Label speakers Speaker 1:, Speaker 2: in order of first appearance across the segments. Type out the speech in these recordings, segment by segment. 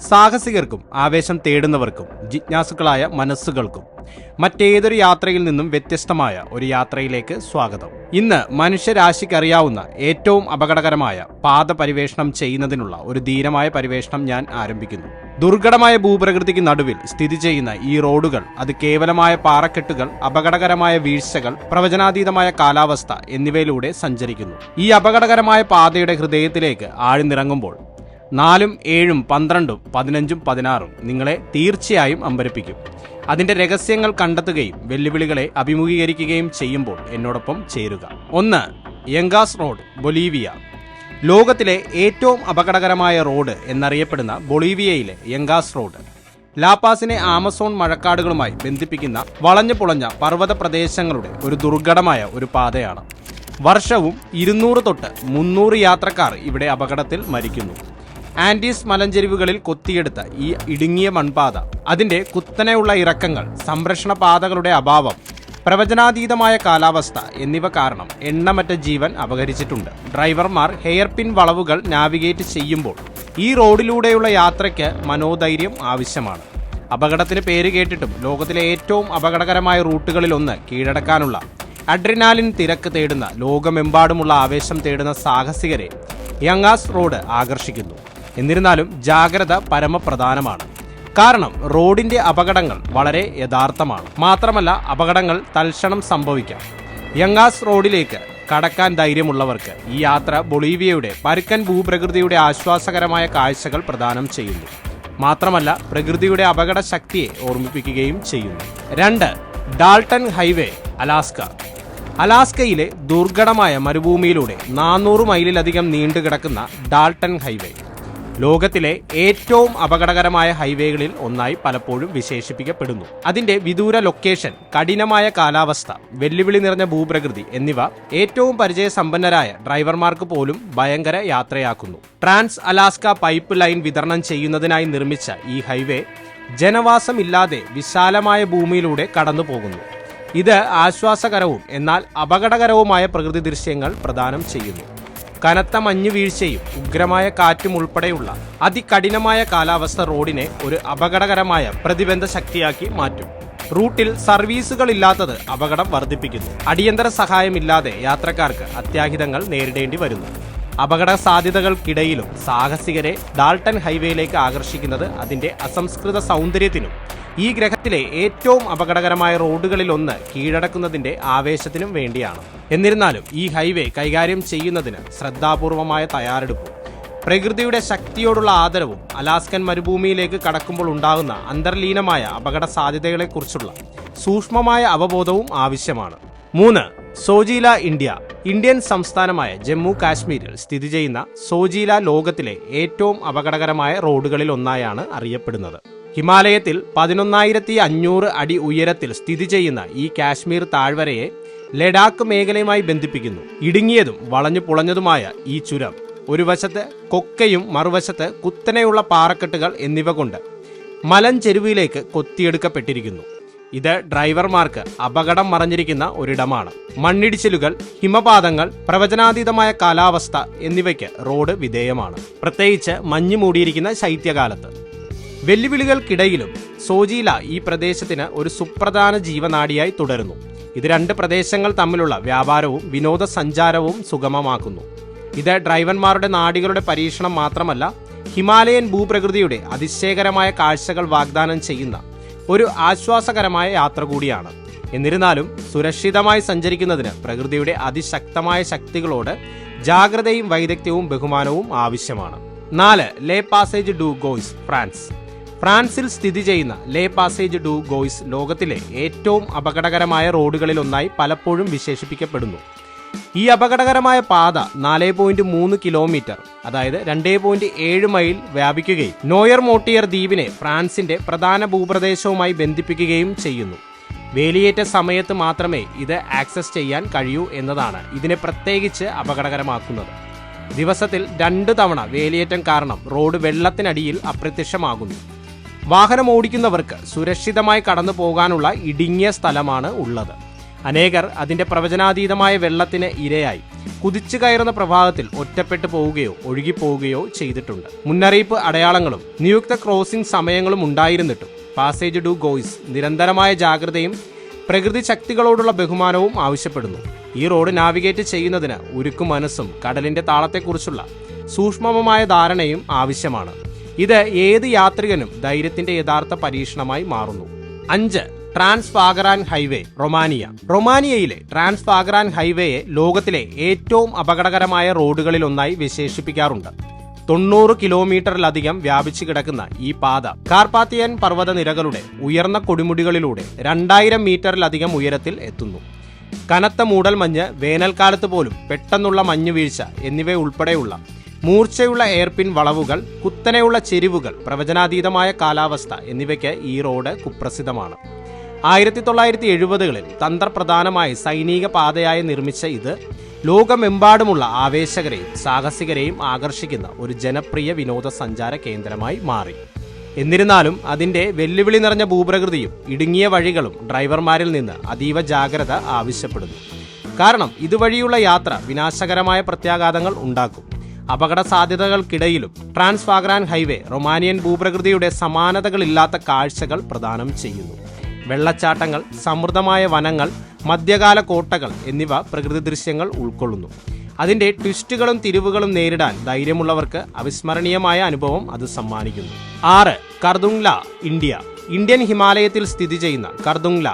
Speaker 1: സാഹസികർക്കും ആവേശം തേടുന്നവർക്കും ജിജ്ഞാസുക്കളായ മനസ്സുകൾക്കും മറ്റേതൊരു യാത്രയിൽ നിന്നും വ്യത്യസ്തമായ ഒരു യാത്രയിലേക്ക് സ്വാഗതം. ഇന്ന് മനുഷ്യരാശിക്കറിയാവുന്ന ഏറ്റവും അപകടകരമായ പാത പരിവേഷണം ചെയ്യുന്നതിനുള്ള ഒരു ധീരമായ പരിവേഷണം ഞാൻ ആരംഭിക്കുന്നു. ദുർഘടമായ ഭൂപ്രകൃതിക്ക് നടുവിൽ സ്ഥിതി ചെയ്യുന്ന ഈ റോഡുകൾ അത് കേവലമായ പാറക്കെട്ടുകൾ, അപകടകരമായ വീഴ്ചകൾ, പ്രവചനാതീതമായ കാലാവസ്ഥ എന്നിവയിലൂടെ സഞ്ചരിക്കുന്നു. ഈ അപകടകരമായ പാതയുടെ ഹൃദയത്തിലേക്ക് ആഴ്ന്നിറങ്ങുമ്പോൾ 4, 7, 12, 15, 16 നിങ്ങളെ തീർച്ചയായും അമ്പരപ്പിക്കും. അതിന്റെ രഹസ്യങ്ങൾ കണ്ടെത്തുകയും വെല്ലുവിളികളെ അഭിമുഖീകരിക്കുകയും ചെയ്യുമ്പോൾ എന്നോടൊപ്പം ചേരുക. 1. യങ്കാസ് റോഡ്, ബൊളീവിയ. ലോകത്തിലെ ഏറ്റവും അപകടകരമായ റോഡ് എന്നറിയപ്പെടുന്ന ബൊളീവിയയിലെ യങ്കാസ് റോഡ് ലാപാസിനെ ആമസോൺ മഴക്കാടുകളുമായി ബന്ധിപ്പിക്കുന്ന വളഞ്ഞു പുളഞ്ഞ പർവ്വത പ്രദേശങ്ങളുടെ ഒരു ദുർഘടമായ ഒരു പാതയാണ്. വർഷവും 200 തൊട്ട് 300 യാത്രക്കാർ ഇവിടെ അപകടത്തിൽ മരിക്കുന്നു. ആൻഡീസ് മലഞ്ചെരിവുകളിൽ കൊത്തിയെടുത്ത ഈ ഇടുങ്ങിയ മൺപാത, അതിന്റെ കുത്തനെയുള്ള ഇറക്കങ്ങൾ, സംരക്ഷണ പാതകളുടെ അഭാവം, പ്രവചനാതീതമായ കാലാവസ്ഥ എന്നിവ കാരണം എണ്ണമറ്റ ജീവൻ അപഹരിച്ചിട്ടുണ്ട്. ഡ്രൈവർമാർ ഹെയർപിൻ വളവുകൾ നാവിഗേറ്റ് ചെയ്യുമ്പോൾ ഈ റോഡിലൂടെയുള്ള യാത്രയ്ക്ക് മനോധൈര്യം ആവശ്യമാണ്. അപകടത്തിന് പേര് കേട്ടിട്ടും ലോകത്തിലെ ഏറ്റവും അപകടകരമായ റൂട്ടുകളിലൊന്ന് കീഴടക്കാനുള്ള അഡ്രിനാലിൻ തിരക്ക് തേടുന്ന, ലോകമെമ്പാടുമുള്ള ആവേശം തേടുന്ന സാഹസികരെ യങ്കാസ് റോഡ് ആകർഷിക്കുന്നു. എന്നിരുന്നാലും ജാഗ്രത പരമപ്രധാനമാണ്. കാരണം റോഡിന്റെ അപകടങ്ങൾ വളരെ യഥാർത്ഥമാണ്. മാത്രമല്ല, അപകടങ്ങൾ തൽക്ഷണം സംഭവിക്കാം. യങ്കാസ് റോഡിലേക്ക് കടക്കാൻ ധൈര്യമുള്ളവർക്ക് ഈ യാത്ര ബൊളീവിയയുടെ പരുക്കൻ ഭൂപ്രകൃതിയുടെ ആശ്വാസകരമായ കാഴ്ചകൾ പ്രദാനം ചെയ്യുന്നു. മാത്രമല്ല, പ്രകൃതിയുടെ അപകട ശക്തിയെ ഓർമ്മിപ്പിക്കുകയും ചെയ്യുന്നു. 2. Dalton highway, Alaska. അലാസ്കയിലെ ദുർഘടമായ മരുഭൂമിയിലൂടെ 400 മൈലിലധികം നീണ്ടുകിടക്കുന്ന ഡാൾട്ടൺ ഹൈവേ ലോകത്തിലെ ഏറ്റവും അപകടകരമായ ഹൈവേകളിൽ ഒന്നായി പലപ്പോഴും വിശേഷിപ്പിക്കപ്പെടുന്നു. അതിന്റെ വിദൂര ലൊക്കേഷൻ, കഠിനമായ കാലാവസ്ഥ, വെല്ലുവിളി നിറഞ്ഞ ഭൂപ്രകൃതി എന്നിവ ഏറ്റവും പരിചയസമ്പന്നരായ ഡ്രൈവർമാർക്ക് പോലും ഭയങ്കര യാത്രയാക്കുന്നു. ട്രാൻസ് അലാസ്ക പൈപ്പ് ലൈൻ വിതരണം ചെയ്യുന്നതിനായി നിർമ്മിച്ച ഈ ഹൈവേ ജനവാസമില്ലാതെ വിശാലമായ ഭൂമിയിലൂടെ കടന്നു പോകുന്നു. ഇത് ആശ്വാസകരവും എന്നാൽ അപകടകരവുമായ പ്രകൃതി ദൃശ്യങ്ങൾ പ്രദാനം ചെയ്യുന്നു. കനത്ത മഞ്ഞുവീഴ്ചയും ഉഗ്രമായ കാറ്റും ഉൾപ്പെടെയുള്ള അതികഠിനമായ കാലാവസ്ഥ റോഡിനെ ഒരു അപകടകരമായ പ്രതിബന്ധ ശക്തിയാക്കി മാറ്റും. റൂട്ടിൽ സർവീസുകളില്ലാത്തത് അപകടം വർദ്ധിപ്പിക്കുന്നു. അടിയന്തര സഹായമില്ലാതെ യാത്രക്കാർക്ക് അത്യാഹിതങ്ങൾ നേരിടേണ്ടി വരുന്നു. അപകട സാധ്യതകൾക്കിടയിലും സാഹസികരെ ഡാൾട്ടൺ ഹൈവേയിലേക്ക് ആകർഷിക്കുന്നത് അതിന്റെ അസംസ്കൃത സൗന്ദര്യത്തിനും ഈ ഗ്രഹത്തിലെ ഏറ്റവും അപകടകരമായ റോഡുകളിലൊന്ന് കീഴടക്കുന്നതിന്റെ ആവേശത്തിനും വേണ്ടിയാണ്. എന്നിരുന്നാലും ഈ ഹൈവേ കൈകാര്യം ചെയ്യുന്നതിന് ശ്രദ്ധാപൂർവമായ തയ്യാറെടുപ്പും പ്രകൃതിയുടെ ശക്തിയോടുള്ള ആദരവും അലാസ്കൻ മരുഭൂമിയിലേക്ക് കടക്കുമ്പോൾ ഉണ്ടാകുന്ന അന്തർലീനമായ അപകട സാധ്യതകളെക്കുറിച്ചുള്ള സൂക്ഷ്മമായ അവബോധവും ആവശ്യമാണ്. 3. സോജില, ഇന്ത്യ. ഇന്ത്യൻ സംസ്ഥാനമായ ജമ്മു കാശ്മീരിൽ സ്ഥിതി ചെയ്യുന്ന സോജില ലോകത്തിലെ ഏറ്റവും അപകടകരമായ റോഡുകളിൽ ഒന്നായാണ് അറിയപ്പെടുന്നത്. ഹിമാലയത്തിൽ 11,500 അടി ഉയരത്തിൽ സ്ഥിതി ചെയ്യുന്ന ഈ കാശ്മീർ താഴ്വരയെ ലഡാക്ക് മേഖലയുമായി ബന്ധിപ്പിക്കുന്നു. ഇടുങ്ങിയതും വളഞ്ഞു പുളഞ്ഞതുമായ ഈ ചുരം ഒരു വശത്ത് കൊക്കയും മറുവശത്ത് കുത്തനെയുള്ള പാറക്കെട്ടുകൾ എന്നിവ കൊണ്ട് മലഞ്ചെരുവിലേക്ക് കൊത്തിയെടുക്കപ്പെട്ടിരിക്കുന്നു. ഇത് ഡ്രൈവർമാർക്ക് അപകടം മറഞ്ഞിരിക്കുന്ന ഒരിടമാണ്. മണ്ണിടിച്ചിലുകൾ, ഹിമപാതങ്ങൾ, പ്രവചനാതീതമായ കാലാവസ്ഥ എന്നിവയ്ക്ക് റോഡ് വിധേയമാണ്, പ്രത്യേകിച്ച് മഞ്ഞ് മൂടിയിരിക്കുന്ന ശൈത്യകാലത്ത്. വെല്ലുവിളികൾക്കിടയിലും സോജില ഈ പ്രദേശത്തിന് ഒരു സുപ്രധാന ജീവനാഡിയായി തുടരുന്നു. ഇത് 2 പ്രദേശങ്ങൾ തമ്മിലുള്ള വ്യാപാരവും വിനോദസഞ്ചാരവും സുഗമമാക്കുന്നു. ഇത് ഡ്രൈവർമാരുടെ നാഡികളുടെ പരീക്ഷണം മാത്രമല്ല, ഹിമാലയൻ ഭൂപ്രകൃതിയുടെ അതിശയകരമായ കാഴ്ചകൾ വാഗ്ദാനം ചെയ്യുന്ന ഒരു ആശ്വാസകരമായ യാത്ര കൂടിയാണ്. എന്നിരുന്നാലും സുരക്ഷിതമായി സഞ്ചരിക്കുന്നതിന് പ്രകൃതിയുടെ അതിശക്തമായ ശക്തികളോട് ജാഗ്രതയും വൈദഗ്ധ്യവും ബഹുമാനവും ആവശ്യമാണ്. 4. ലേ പാസേജ് ഡു ഗോയ്സ്, ഫ്രാൻസ്. ഫ്രാൻസിൽ സ്ഥിതി ചെയ്യുന്ന ലേ പാസേജ് ഡു ഗോയ്സ് ലോകത്തിലെ ഏറ്റവും അപകടകരമായ റോഡുകളിലൊന്നായി പലപ്പോഴും വിശേഷിപ്പിക്കപ്പെടുന്നു. ഈ അപകടകരമായ പാത 4.3 കിലോമീറ്റർ, അതായത് 2.7 മൈൽ വ്യാപിക്കുകയും നോയർ മോട്ടിയർ ദ്വീപിനെ ഫ്രാൻസിന്റെ പ്രധാന ഭൂപ്രദേശവുമായി ബന്ധിപ്പിക്കുകയും ചെയ്യുന്നു. വേലിയേറ്റ സമയത്ത് മാത്രമേ ഇത് ആക്സസ് ചെയ്യാൻ കഴിയൂ എന്നതാണ് ഇതിനെ പ്രത്യേകിച്ച് അപകടകരമാക്കുന്നത്. ദിവസത്തിൽ 2 തവണ വേലിയേറ്റം കാരണം റോഡ് വെള്ളത്തിനടിയിൽ അപ്രത്യക്ഷമാകുന്നു. വാഹനം ഓടിക്കുന്നവർക്ക് സുരക്ഷിതമായി കടന്നു പോകാനുള്ള ഇടുങ്ങിയ സ്ഥലമാണ് ഉള്ളത്. അനേകർ അതിന്റെ പ്രവചനാതീതമായ വെള്ളത്തിന് ഇരയായി കുതിച്ചു കയറുന്ന പ്രവാഹത്തിൽ ഒറ്റപ്പെട്ടു പോവുകയോ ഒഴുകിപ്പോവുകയോ ചെയ്തിട്ടുണ്ട്. മുന്നറിയിപ്പ് അടയാളങ്ങളും നിയുക്ത ക്രോസിംഗ് സമയങ്ങളും ഉണ്ടായിരുന്നിട്ടും പാസേജ് ഡു ഗോയ്സ് നിരന്തരമായ ജാഗ്രതയും പ്രകൃതി ശക്തികളോടുള്ള ബഹുമാനവും ആവശ്യപ്പെടുന്നു. ഈ റോഡ് നാവിഗേറ്റ് ചെയ്യുന്നതിന് ഉരുക്കു മനസ്സും കടലിന്റെ താളത്തെക്കുറിച്ചുള്ള സൂക്ഷ്മമായ ധാരണയും ആവശ്യമാണ്. ഇത് ഏത് യാത്രികനും ധൈര്യത്തിന്റെ യഥാർത്ഥ പരീക്ഷണമായി മാറുന്നു. 5. ട്രാൻസ്ഫാഗറാൻ ഹൈവേ, റൊമാനിയ. റൊമാനിയയിലെ ട്രാൻസ്ഫാഗറാൻ ഹൈവേയെ ലോകത്തിലെ ഏറ്റവും അപകടകരമായ റോഡുകളിൽ ഒന്നായി വിശേഷിപ്പിക്കാറുണ്ട്. 90 കിലോമീറ്ററിലധികം വ്യാപിച്ചു കിടക്കുന്ന ഈ പാത കാർപാത്തിയൻ പർവ്വതനിരകളുടെ ഉയർന്ന കൊടുമുടികളിലൂടെ 2000 മീറ്ററിലധികം ഉയരത്തിൽ എത്തുന്നു. കനത്ത മൂടൽമഞ്ഞ്, വേനൽക്കാലത്ത് പോലും പെട്ടെന്നുള്ള മഞ്ഞുവീഴ്ച എന്നിവയുൾപ്പെടെയുള്ള മൂർച്ചയുള്ള എയർപിൻ വളവുകൾ, കുത്തനെയുള്ള ചെരിവുകൾ, പ്രവചനാതീതമായ കാലാവസ്ഥ എന്നിവയ്ക്ക് ഈ റോഡ് കുപ്രസിദ്ധമാണ്. 1970കളിൽ തന്ത്രപ്രധാനമായി സൈനിക പാതയായി നിർമ്മിച്ച ഇത് ലോകമെമ്പാടുമുള്ള ആവേശകരെയും സാഹസികരെയും ആകർഷിക്കുന്ന ഒരു ജനപ്രിയ വിനോദസഞ്ചാര കേന്ദ്രമായി മാറി. എന്നിരുന്നാലും അതിന്റെ വെല്ലുവിളി നിറഞ്ഞ ഭൂപ്രകൃതിയും ഇടുങ്ങിയ വഴികളും ഡ്രൈവർമാരിൽ നിന്ന് അതീവ ജാഗ്രത ആവശ്യപ്പെടുന്നു. കാരണം ഇതുവഴിയുള്ള യാത്ര വിനാശകരമായ പ്രത്യാഘാതങ്ങൾ ഉണ്ടാക്കും. അപകട സാധ്യതകൾക്കിടയിലും ട്രാൻസ്ഫാഗറാൻ ഹൈവേ റൊമാനിയൻ ഭൂപ്രകൃതിയുടെ സമാനതകളില്ലാത്ത കാഴ്ചകൾ പ്രദാനം ചെയ്യുന്നു. വെള്ളച്ചാട്ടങ്ങൾ, സമൃദ്ധമായ വനങ്ങൾ, മധ്യകാല കോട്ടകൾ എന്നിവ പ്രകൃതി ദൃശ്യങ്ങൾ ഉൾക്കൊള്ളുന്നു. അതിന്റെ ട്വിസ്റ്റുകളും തിരിവുകളും നേരിടാൻ ധൈര്യമുള്ളവർക്ക് അവിസ്മരണീയമായ അനുഭവം അത് സമ്മാനിക്കുന്നു. 6. കർദുങ്ല, ഇന്ത്യ. ഇന്ത്യൻ ഹിമാലയത്തിൽ സ്ഥിതി ചെയ്യുന്ന കർദുങ്ല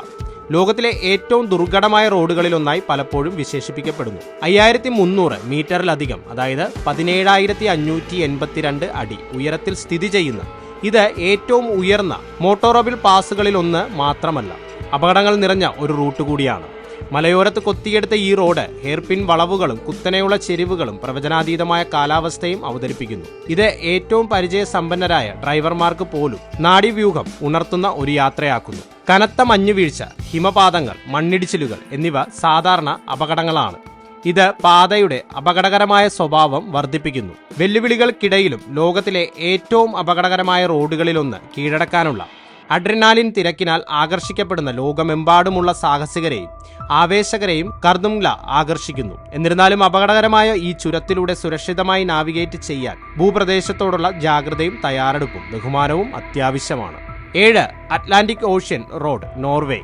Speaker 1: ലോകത്തിലെ ഏറ്റവും ദുർഘടമായ റോഡുകളിലൊന്നായി പലപ്പോഴും വിശേഷിപ്പിക്കപ്പെടുന്നു. 5300 മീറ്ററിലധികം, അതായത് 17,582 അടി ഉയരത്തിൽ സ്ഥിതി ചെയ്യുന്ന ഇത് ഏറ്റവും ഉയർന്ന മോട്ടോറോബിൾ പാസുകളിലൊന്ന് മാത്രമല്ല, അപകടങ്ങൾ നിറഞ്ഞ ഒരു റൂട്ട് കൂടിയാണ്. മലയോരത്ത് കൊത്തിയെടുത്ത ഈ റോഡ് ഹെയർപിൻ വളവുകളും കുത്തനെയുള്ള ചെരിവുകളും പ്രവചനാതീതമായ കാലാവസ്ഥയും അവതരിപ്പിക്കുന്നു. ഇത് ഏറ്റവും പരിചയസമ്പന്നരായ ഡ്രൈവർമാർക്ക് പോലും നാഡീവ്യൂഹം ഉണർത്തുന്ന ഒരു യാത്രയാക്കുന്നു. കനത്ത മഞ്ഞുവീഴ്ച, ഹിമപാതങ്ങൾ, മണ്ണിടിച്ചിലുകൾ എന്നിവ സാധാരണ അപകടങ്ങളാണ്. ഇത് പാതയുടെ അപകടകരമായ സ്വഭാവം വർദ്ധിപ്പിക്കുന്നു. വെല്ലുവിളികൾക്കിടയിലും ലോകത്തിലെ ഏറ്റവും അപകടകരമായ റോഡുകളിലൊന്ന് കീഴടക്കാനുള്ള അഡ്രിനാലിൻ തിരക്കിനാൽ ആകർഷിക്കപ്പെടുന്ന ലോകമെമ്പാടുമുള്ള സാഹസികരെയും ആവേശകരെയും കർദുങ്ല ആകർഷിക്കുന്നു. എന്നിരുന്നാലും അപകടകരമായ ഈ ചുരത്തിലൂടെ സുരക്ഷിതമായി നാവിഗേറ്റ് ചെയ്യാൻ ഭൂപ്രദേശത്തോടുള്ള ജാഗ്രതയും തയ്യാറെടുപ്പും ബഹുമാനവും അത്യാവശ്യമാണ്. 7. Atlantic Ocean road, Norway.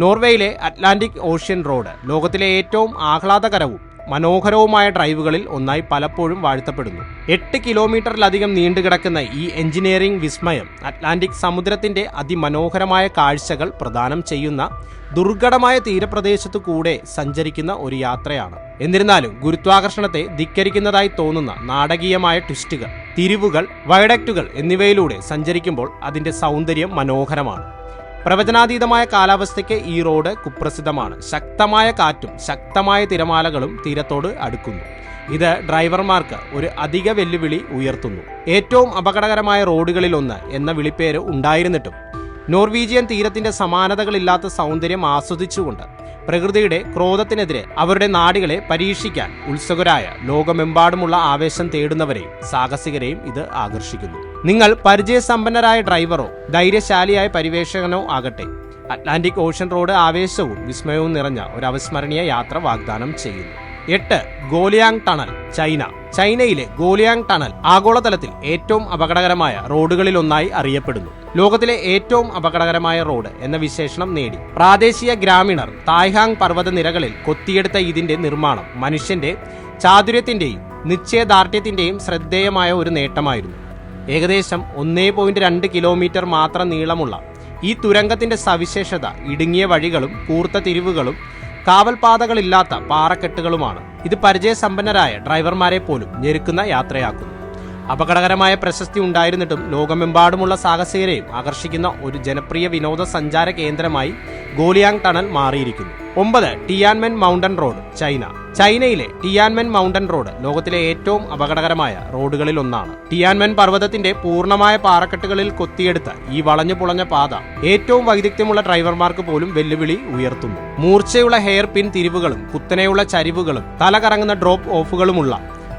Speaker 1: നോർവേയിലെ അറ്റ്ലാന്റിക് ഓഷ്യൻ റോഡ് ലോകത്തിലെ ഏറ്റവും ആഹ്ലാദകരവും മനോഹരവുമായ ഡ്രൈവുകളിൽ ഒന്നായി പലപ്പോഴും വാഴ്ത്തപ്പെടുന്നു. 8 കിലോമീറ്ററിലധികം നീണ്ടുകിടക്കുന്ന ഈ എഞ്ചിനീയറിംഗ് വിസ്മയം അറ്റ്ലാന്റിക് സമുദ്രത്തിന്റെ അതിമനോഹരമായ കാഴ്ചകൾ പ്രദാനം ചെയ്യുന്ന ദുർഘടമായ തീരപ്രദേശത്തു കൂടെ സഞ്ചരിക്കുന്ന ഒരു യാത്രയാണ്. എന്നിരുന്നാലും ഗുരുത്വാകർഷണത്തെ ധിക്കരിക്കുന്നതായി തോന്നുന്ന നാടകീയമായ ട്വിസ്റ്റുകൾ, തിരിവുകൾ, വയഡക്റ്റുകൾ എന്നിവയിലൂടെ സഞ്ചരിക്കുമ്പോൾ അതിന്റെ സൗന്ദര്യം മനോഹരമാണ്. പ്രവചനാതീതമായ കാലാവസ്ഥയ്ക്ക് ഈ റോഡ് കുപ്രസിദ്ധമാണ്. ശക്തമായ കാറ്റും ശക്തമായ തിരമാലകളും തീരത്തോട് അടുക്കുന്നു. ഇത് ഡ്രൈവർമാർക്ക് ഒരു അധിക വെല്ലുവിളി ഉയർത്തുന്നു. ഏറ്റവും അപകടകരമായ റോഡുകളിലൊന്ന് എന്ന വിളിപ്പേര് ഉണ്ടായിരുന്നിട്ടും നോർവീജിയൻ തീരത്തിന്റെ സമാനതകളില്ലാത്ത സൗന്ദര്യം ആസ്വദിച്ചുകൊണ്ട് പ്രകൃതിയുടെ ക്രോധത്തിനെതിരെ അവരുടെ നാടികളെ പരീക്ഷിക്കാൻ ഉത്സുകരായ ലോകമെമ്പാടുമുള്ള ആവേശം തേടുന്നവരെയും സാഹസികരെയും ഇത് ആകർഷിക്കുന്നു. നിങ്ങൾ പരിചയസമ്പന്നരായ ഡ്രൈവറോ ധൈര്യശാലിയായ പരിവേഷകനോ ആകട്ടെ, അറ്റ്ലാന്റിക് ഓഷ്യൻ റോഡ് ആവേശവും വിസ്മയവും നിറഞ്ഞ ഒരു അവിസ്മരണീയ യാത്ര വാഗ്ദാനം ചെയ്യുന്നു. 8. ഗോലിയാങ് ടണൽ, ചൈന. ചൈനയിലെ ഗോലിയാങ് ടണൽ ആഗോളതലത്തിൽ ഏറ്റവും അപകടകരമായ റോഡുകളിലൊന്നായി അറിയപ്പെടുന്നു. ലോകത്തിലെ ഏറ്റവും അപകടകരമായ റോഡ് എന്ന വിശേഷണം നേടി. പ്രാദേശിക ഗ്രാമീണർ തായ്ഹാങ് പർവ്വതനിരകളിൽ കൊത്തിയെടുത്ത ഇതിന്റെ നിർമ്മാണം മനുഷ്യന്റെ ചാതുര്യത്തിന്റെയും നിശ്ചയദാർഢ്യത്തിന്റെയും ശ്രദ്ധേയമായ ഒരു നേട്ടമായിരുന്നു. ഏകദേശം 1.2 കിലോമീറ്റർ മാത്രം നീളമുള്ള ഈ തുരങ്കത്തിന്റെ സവിശേഷത ഇടുങ്ങിയ വഴികളും കൂർത്ത തിരിവുകളും കാവൽപാതകളില്ലാത്ത പാറക്കെട്ടുകളുമാണ്. ഇത് പരിചയസമ്പന്നരായ ഡ്രൈവർമാരെ പോലും ഞെരുക്കുന്ന യാത്രയാക്കുന്നു. അപകടകരമായ പ്രശസ്തി ഉണ്ടായിരുന്നിട്ടും ലോകമെമ്പാടുമുള്ള സാഹസികരെയും ആകർഷിക്കുന്ന ഒരു ജനപ്രിയ വിനോദസഞ്ചാര കേന്ദ്രമായി ഗോലിയാങ് ടണൽ മാറിയിരിക്കുന്നു. 9. Tiananmen mountain road, China. ചൈനയിലെ ടിയാൻമെൻ മൗണ്ടൻ റോഡ് ലോകത്തിലെ ഏറ്റവും അപകടകരമായ റോഡുകളിൽ ഒന്നാണ്. ടിയാൻമെൻ പർവ്വതത്തിന്റെ പൂർണ്ണമായ പാറക്കെട്ടുകളിൽ കൊത്തിയെടുത്ത ഈ വളഞ്ഞു പുളഞ്ഞ പാത ഏറ്റവും വൈദഗ്ധ്യമുള്ള ഡ്രൈവർമാർക്ക് പോലും വെല്ലുവിളി ഉയർത്തുന്നു. മൂർച്ചയുള്ള ഹെയർ പിൻ തിരിവുകളും കുത്തനെയുള്ള ചരിവുകളും തലകറങ്ങുന്ന ഡ്രോപ്പ് ഓഫുകളുമുള്ള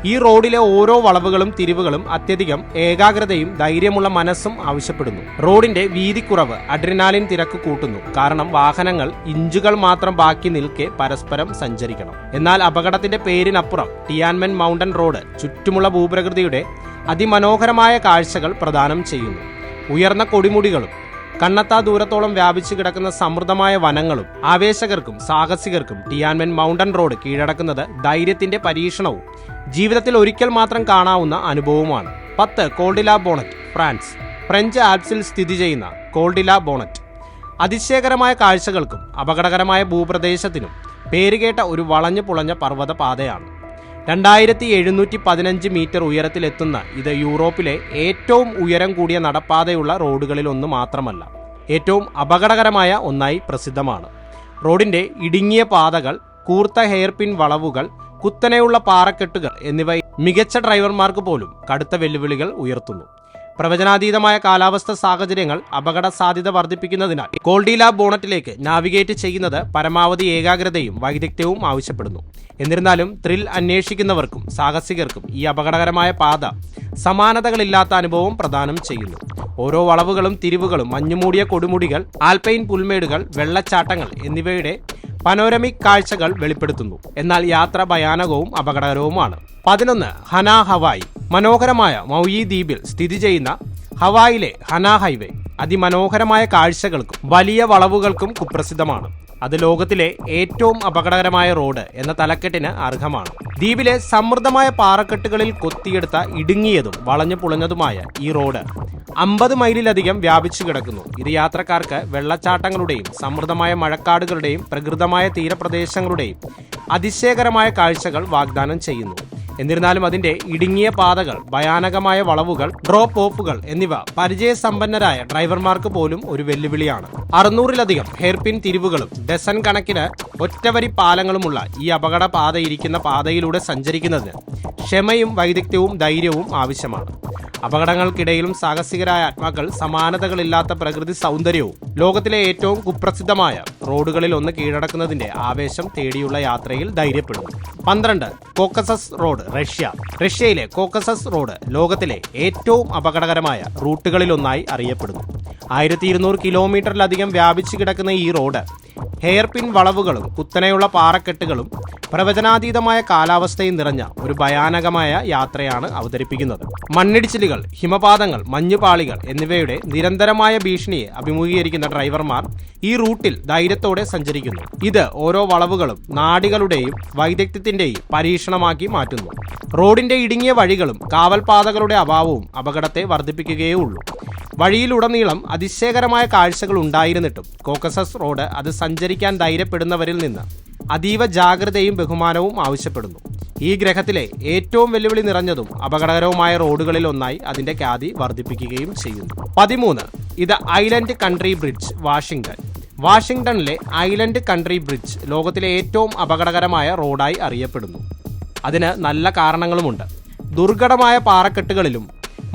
Speaker 1: ഈ റോഡിലെ ഓരോ വളവുകളും തിരിവുകളും അത്യധികം ഏകാഗ്രതയും ധൈര്യമുള്ള മനസ്സും ആവശ്യപ്പെടുന്നു. റോഡിന്റെ വീതിക്കുറവ് അഡ്രിനാലിൻ തിരക്ക് കൂട്ടുന്നു. കാരണം വാഹനങ്ങൾ ഇഞ്ചുകൾ മാത്രം ബാക്കി നിൽക്കെ പരസ്പരം സഞ്ചരിക്കണം. എന്നാൽ അപകടത്തിന്റെ പേരിനപ്പുറം ടിയാൻമെൻ മൗണ്ടൻ റോഡ് ചുറ്റുമുള്ള ഭൂപ്രകൃതിയുടെ അതിമനോഹരമായ കാഴ്ചകൾ പ്രദാനം ചെയ്യുന്നു. ഉയർന്ന കൊടിമുടികളും കണ്ണെത്താ ദൂരത്തോളം വ്യാപിച്ചു കിടക്കുന്ന സമൃദ്ധമായ വനങ്ങളും ആവേശകർക്കും സാഹസികർക്കും ടിയാൻമെൻ മൗണ്ടൻ റോഡ് കീഴടക്കുന്നത് ധൈര്യത്തിന്റെ പരീക്ഷണവും ജീവിതത്തിൽ ഒരിക്കൽ മാത്രം കാണാവുന്ന അനുഭവവുമാണ്. 10 Col de la Bonette, France. French ആൽപ്സിൽ സ്ഥിതി ചെയ്യുന്ന കോൾ ഡി ലാ ബോണറ്റ് അതിശയകരമായ കാഴ്ചകൾക്കും അപകടകരമായ ഭൂപ്രദേശത്തിനും പേരുകേട്ട ഒരു വളഞ്ഞു പുളഞ്ഞ പർവ്വത പാതയാണ്. 2715 മീറ്റർ ഉയരത്തിലെത്തുന്ന ഇത് യൂറോപ്പിലെ ഏറ്റവും ഉയരം കൂടിയ നടപ്പാതയുള്ള റോഡുകളിൽ ഒന്ന് മാത്രമല്ല, ഏറ്റവും അപകടകരമായ ഒന്നായി പ്രസിദ്ധമാണ്. റോഡിന്റെ ഇടുങ്ങിയ പാതകൾ, കൂർത്ത ഹെയർപിൻ വളവുകൾ, കുത്തനെയുള്ള പാറക്കെട്ടുകൾ എന്നിവ മികച്ച ഡ്രൈവർമാർക്ക് പോലും കടുത്ത വെല്ലുവിളികൾ ഉയർത്തുന്നു. പ്രവചനാതീതമായ കാലാവസ്ഥ സാഹചര്യങ്ങൾ അപകട സാധ്യത വർദ്ധിപ്പിക്കുന്നതിനാൽ കോൾ ഡി ലാ ബോണറ്റിലേക്ക് നാവിഗേറ്റ് ചെയ്യുന്നത് പരമാവധി ഏകാഗ്രതയും വൈദഗ്ധ്യവും ആവശ്യപ്പെടുന്നു. എന്നിരുന്നാലും ത്രിൽ അന്വേഷിക്കുന്നവർക്കും സാഹസികർക്കും ഈ അപകടകരമായ പാത സമാനതകളില്ലാത്ത അനുഭവം പ്രദാനം ചെയ്യുന്നു. ഓരോ വളവുകളും തിരിവുകളും മഞ്ഞുമൂടിയ കൊടുമുടികൾ, ആൽപൈൻ പുൽമേടുകൾ, വെള്ളച്ചാട്ടങ്ങൾ എന്നിവയുടെ പനോരമിക് കാഴ്ചകൾ വെളിപ്പെടുത്തുന്നു. എന്നാൽ യാത്ര ഭയാനകവും അപകടകരവുമാണ്. 11 ഹനാ ഹവായ്. മനോഹരമായ മൗയി ദ്വീപിൽ സ്ഥിതി ചെയ്യുന്ന ഹവായിലെ ഹനാ ഹൈവേ അതിമനോഹരമായ കാഴ്ചകൾക്കും വലിയ വളവുകൾക്കും കുപ്രസിദ്ധമാണ്. അത് ലോകത്തിലെ ഏറ്റവും അപകടകരമായ റോഡ് എന്ന തലക്കെട്ടിന് അർഹമാണ്. ദ്വീപിലെ സമൃദ്ധമായ പാറക്കെട്ടുകളിൽ കൊത്തിയെടുത്ത ഇടുങ്ങിയതും വളഞ്ഞു പുളഞ്ഞതുമായ ഈ റോഡ് 50 മൈലിലധികം വ്യാപിച്ചു കിടക്കുന്നു. ഇത് യാത്രക്കാർക്ക് വെള്ളച്ചാട്ടങ്ങളുടെയും സമൃദ്ധമായ മഴക്കാടുകളുടെയും പ്രകൃതമായ തീരപ്രദേശങ്ങളുടെയും അതിശയകരമായ കാഴ്ചകൾ വാഗ്ദാനം ചെയ്യുന്നു. എന്നിരുന്നാലും അതിന്റെ ഇടുങ്ങിയ പാതകൾ, ഭയാനകമായ വളവുകൾ, ഡ്രോപ്പ് ഓഫുകൾ എന്നിവ പരിചയസമ്പന്നരായ ഡ്രൈവർമാർക്ക് പോലും ഒരു വെല്ലുവിളിയാണ്. 600-ലധികം ഹെയർപിൻ തിരിവുകളും ഡസൻ കണക്കിന് ഒറ്റവരി പാലങ്ങളുമുള്ള ഈ അപകട പാതയിരിക്കുന്ന പാതയിലൂടെ സഞ്ചരിക്കുന്നതിന് ക്ഷമയും വൈദഗ്ധ്യവും ധൈര്യവും ആവശ്യമാണ്. അപകടങ്ങൾക്കിടയിലും സാഹസികരായ ആത്മാക്കൾ സമാനതകളില്ലാത്ത പ്രകൃതി സൗന്ദര്യവും ലോകത്തിലെ ഏറ്റവും കുപ്രസിദ്ധമായ റോഡുകളിൽ ഒന്ന് കീഴടക്കുന്നതിന്റെ ആവേശം തേടിയുള്ള യാത്രയിൽ ധൈര്യപ്പെടുന്നു. 12 കോക്കസസ് റോഡ്, റഷ്യ. റഷ്യയിലെ കോക്കസസ് റോഡ് ലോകത്തിലെ ഏറ്റവും അപകടകരമായ റൂട്ടുകളിലൊന്നായി അറിയപ്പെടുന്നു. 1200 കിലോമീറ്ററിലധികം വ്യാപിച്ചു കിടക്കുന്ന ഈ റോഡ് ഹെയർപിൻ വളവുകളും കുത്തനെയുള്ള പാറക്കെട്ടുകളും പ്രവചനാതീതമായ കാലാവസ്ഥയും നിറഞ്ഞ ഒരു ഭയാനകമായ യാത്രയാണ് അവതരിപ്പിക്കുന്നത്. മണ്ണിടിച്ചിലുകൾ, ഹിമപാതങ്ങൾ, മഞ്ഞുപാളികൾ എന്നിവയുടെ നിരന്തരമായ ഭീഷണിയെ അഭിമുഖീകരിക്കുന്ന ഡ്രൈവർമാർ ഈ റൂട്ടിൽ ധൈര്യത്തോടെ സഞ്ചരിക്കുന്നു. ഇത് ഓരോ വളവുകളും നാഡികളുടെയും വൈദഗ്ധ്യത്തിന്റെയും പരീക്ഷണമാക്കി മാറ്റുന്നു. റോഡിന്റെ ഇടുങ്ങിയ വഴികളും കാവൽപാതകളുടെ അഭാവവും അപകടത്തെ വർദ്ധിപ്പിക്കുകയേ ഉള്ളൂ. വഴിയിലുടനീളം അതിശയകരമായ കാഴ്ചകൾ ഉണ്ടായിരുന്നിട്ടും കോക്കസസ് റോഡ് അത് സഞ്ചരിക്കാൻ ധൈര്യപ്പെടുന്നവരിൽ നിന്ന് അതീവ ജാഗ്രതയും ബഹുമാനവും ആവശ്യപ്പെടുന്നു. ഈ ഗ്രഹത്തിലെ ഏറ്റവും വെല്ലുവിളി നിറഞ്ഞതും അപകടകരവുമായ റോഡുകളിൽ ഒന്നായി അതിന്റെ ഖ്യാതി വർദ്ധിപ്പിക്കുകയും ചെയ്യുന്നു. 13 ഇത് ഐലൻഡ് കൺട്രി ബ്രിഡ്ജ്, വാഷിംഗ്ടൺ. വാഷിംഗ്ടണിലെ ഐലൻഡ് കൺട്രി ബ്രിഡ്ജ് ലോകത്തിലെ ഏറ്റവും അപകടകരമായ റോഡായി അറിയപ്പെടുന്നു. അതിന് നല്ല കാരണങ്ങളുമുണ്ട്. ദുർഘടമായ പാറക്കെട്ടുകളിലും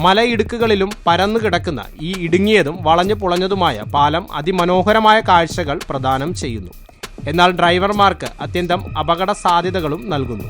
Speaker 1: മലയിടുക്കുകളിലും പരന്നു കിടക്കുന്ന ഈ ഇടുങ്ങിയതും വളഞ്ഞു പുളഞ്ഞതുമായ പാലം അതിമനോഹരമായ കാഴ്ചകൾ പ്രദാനം ചെയ്യുന്നു. എന്നാൽ ഡ്രൈവർമാർക്ക് അത്യന്തം അപകട സാധ്യതകളും നൽകുന്നു.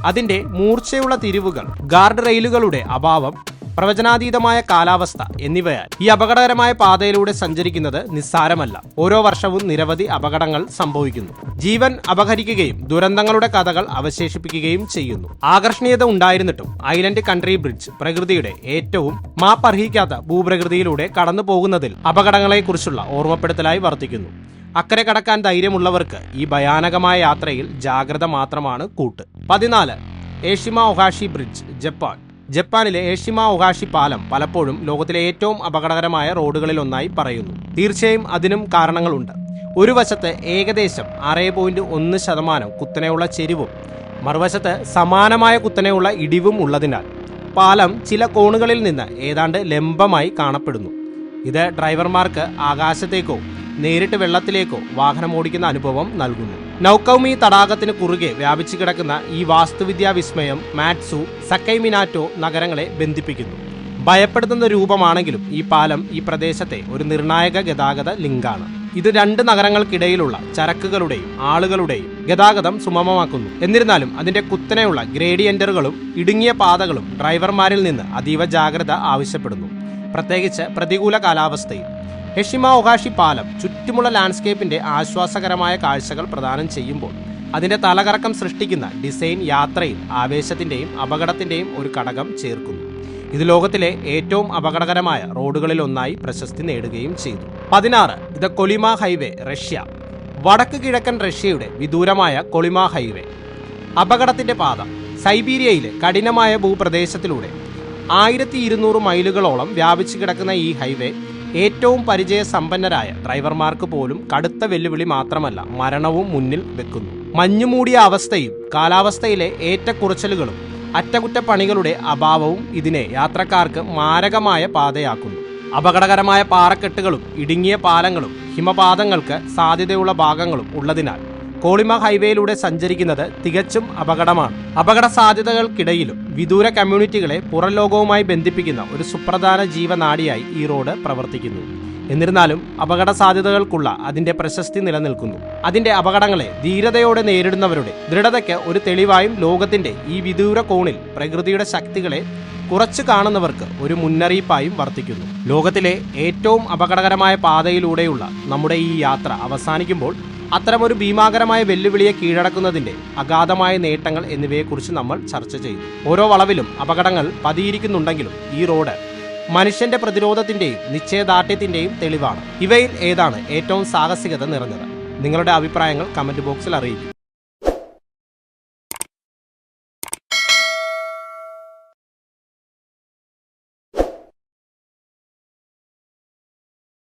Speaker 1: അതിന്റെ മൂർച്ചയുള്ള തിരിവുകൾ, ഗാർഡ് റെയിലുകളുടെ അഭാവം, പ്രവചനാതീതമായ കാലാവസ്ഥ എന്നിവയാൽ ഈ അപകടകരമായ പാതയിലൂടെ സഞ്ചരിക്കുന്നത് നിസ്സാരമല്ല. ഓരോ വർഷവും നിരവധി അപകടങ്ങൾ സംഭവിക്കുന്നു. ജീവൻ അപഹരിക്കുകയും ദുരന്തങ്ങളുടെ കഥകൾ അവശേഷിപ്പിക്കുകയും ചെയ്യുന്നു. ആകർഷണീയത ഉണ്ടായിരുന്നിട്ടും ഐലൻഡ് കൺട്രി ബ്രിഡ്ജ് പ്രകൃതിയുടെ ഏറ്റവും മാപ്പർഹിക്കാത്ത ഭൂപ്രകൃതിയിലൂടെ കടന്നു പോകുന്നതിൽ അപകടങ്ങളെക്കുറിച്ചുള്ള ഓർമ്മപ്പെടുത്തലായി വർത്തിക്കുന്നു. അക്കരെ കടക്കാൻ ധൈര്യമുള്ളവർക്ക് ഈ ഭയാനകമായ യാത്രയിൽ ജാഗ്രത മാത്രമാണ് കൂട്ട്. 14 ഏഷിമ ഒഹാഷി ബ്രിഡ്ജ്, ജപ്പാൻ. ജപ്പാനിലെ ഏഷിമ ഒഹാഷി പാലം പലപ്പോഴും ലോകത്തിലെ ഏറ്റവും അപകടകരമായ റോഡുകളിൽ ഒന്നായി പറയുന്നു. തീർച്ചയായും അതിനും കാരണങ്ങളുണ്ട്. ഒരു വശത്ത് ഏകദേശം 6.1% കുത്തനെയുള്ള ചെരിവും മറുവശത്ത് സമാനമായ കുത്തനെയുള്ള ഇടിവും ഉള്ളതിനാൽ പാലം ചില കോണുകളിൽ നിന്ന് ഏതാണ്ട് ലംബമായി കാണപ്പെടുന്നു. ഇത് ഡ്രൈവർമാർക്ക് ആകാശത്തേക്കോ നേരിട്ട് വെള്ളത്തിലേക്കോ വാഹനം ഓടിക്കുന്ന അനുഭവം നൽകുന്നു. നൗകൗമി തടാകത്തിന് കുറുകെ വ്യാപിച്ചു കിടക്കുന്ന ഈ വാസ്തുവിദ്യാ വിസ്മയം മാറ്റ്സു, സക്കൈമിനാറ്റോ നഗരങ്ങളെ ബന്ധിപ്പിക്കുന്നു. ഭയപ്പെടുത്തുന്ന രൂപമാണെങ്കിലും ഈ പാലം ഈ പ്രദേശത്തെ ഒരു നിർണായക ഗതാഗത ലിങ്കാണ്. ഇത് രണ്ട് നഗരങ്ങൾക്കിടയിലുള്ള ചരക്കുകളുടെയും ആളുകളുടെയും ഗതാഗതം സുഗമമാക്കുന്നു. എന്നിരുന്നാലും അതിന്റെ കുത്തനെയുള്ള ഗ്രേഡിയന്റുകളും ഇടുങ്ങിയ പാതകളും ഡ്രൈവർമാരിൽ നിന്ന് അതീവ ജാഗ്രത ആവശ്യപ്പെടുന്നു, പ്രത്യേകിച്ച് പ്രതികൂല കാലാവസ്ഥയിൽ. ഹിഷിമ ഒഹാഷി പാലം ചുറ്റുമുള്ള ലാൻഡ്സ്കേപ്പിന്റെ ആശ്വാസകരമായ കാഴ്ചകൾ പ്രദാനം ചെയ്യുമ്പോൾ അതിന്റെ തലകറക്കം സൃഷ്ടിക്കുന്ന ഡിസൈൻ യാത്രയിൽ ആവേശത്തിന്റെയും അപകടത്തിന്റെയും ഒരു ഘടകം ചേർക്കുന്നു. ഇത് ലോകത്തിലെ ഏറ്റവും അപകടകരമായ റോഡുകളിൽ ഒന്നായി പ്രശസ്തി നേടുകയും ചെയ്തു. 16. ഇത് കൊളിമ ഹൈവേ, റഷ്യ. വടക്ക് കിഴക്കൻ റഷ്യയുടെ വിദൂരമായ കൊളിമ ഹൈവേ. അപകടത്തിന്റെ പാത. സൈബീരിയയിലെ കഠിനമായ ഭൂപ്രദേശത്തിലൂടെ 1200 മൈലുകളോളം വ്യാപിച്ചു കിടക്കുന്ന ഈ ഹൈവേ ഏറ്റവും പരിചയസമ്പന്നരായ ഡ്രൈവർമാർക്ക് പോലും കടുത്ത വെല്ലുവിളി മാത്രമല്ല, മരണവും മുന്നിൽ വെക്കുന്നു. മഞ്ഞുമൂടിയ അവസ്ഥയും കാലാവസ്ഥയിലെ ഏറ്റക്കുറച്ചിലുകളും അറ്റകുറ്റപ്പണികളുടെ അഭാവവും ഇതിനെ യാത്രക്കാർക്ക് മാരകമായ പാതയാക്കുന്നു. അപകടകരമായ പാറക്കെട്ടുകളും ഇടുങ്ങിയ പാലങ്ങളും ഹിമപാതങ്ങൾക്ക് സാധ്യതയുള്ള ഭാഗങ്ങളും ഉള്ളതിനാൽ കോളിമ ഹൈവേയിലൂടെ സഞ്ചരിക്കുന്നത് തികച്ചും അപകടമാണ്. അപകട സാധ്യതകൾക്കിടയിലും വിദൂര കമ്മ്യൂണിറ്റികളെ പുറം ലോകവുമായി ബന്ധിപ്പിക്കുന്ന ഒരു സുപ്രധാന ജീവനാഡിയായി ഈ റോഡ് പ്രവർത്തിക്കുന്നു. എന്നിരുന്നാലും അപകട സാധ്യതകൾക്കുള്ള അതിന്റെ പ്രശസ്തി നിലനിൽക്കുന്നു. അതിന്റെ അപകടങ്ങളെ ധീരതയോടെ നേരിടുന്നവരുടെ ദൃഢതയ്ക്ക് ഒരു തെളിവായും ലോകത്തിന്റെ ഈ വിദൂര കോണിൽ പ്രകൃതിയുടെ ശക്തികളെ കുറച്ചു കാണുന്നവർക്ക് ഒരു മുന്നറിയിപ്പായും വർത്തിക്കുന്നു. ലോകത്തിലെ ഏറ്റവും അപകടകരമായ പാതയിലൂടെയുള്ള നമ്മുടെ ഈ യാത്ര അവസാനിക്കുമ്പോൾ അത്തരമൊരു ഭീമാകരമായ വെല്ലുവിളിയെ കീഴടക്കുന്നതിന്റെ അഗാധമായ നേട്ടങ്ങൾ എന്നിവയെക്കുറിച്ച് നമ്മൾ ചർച്ച ചെയ്തു. ഓരോ വളവിലും അപകടങ്ങൾ പതിയിരിക്കുന്നുണ്ടെങ്കിലും ഈ റോഡ് മനുഷ്യന്റെ പ്രതിരോധത്തിന്റെയും നിശ്ചയദാർഢ്യത്തിന്റെയും തെളിവാണ്. ഇവയിൽ ഏതാണ് ഏറ്റവും സാഹസികത നിറഞ്ഞത്? നിങ്ങളുടെ അഭിപ്രായങ്ങൾ കമന്റ് ബോക്സിൽ അറിയിക്കും.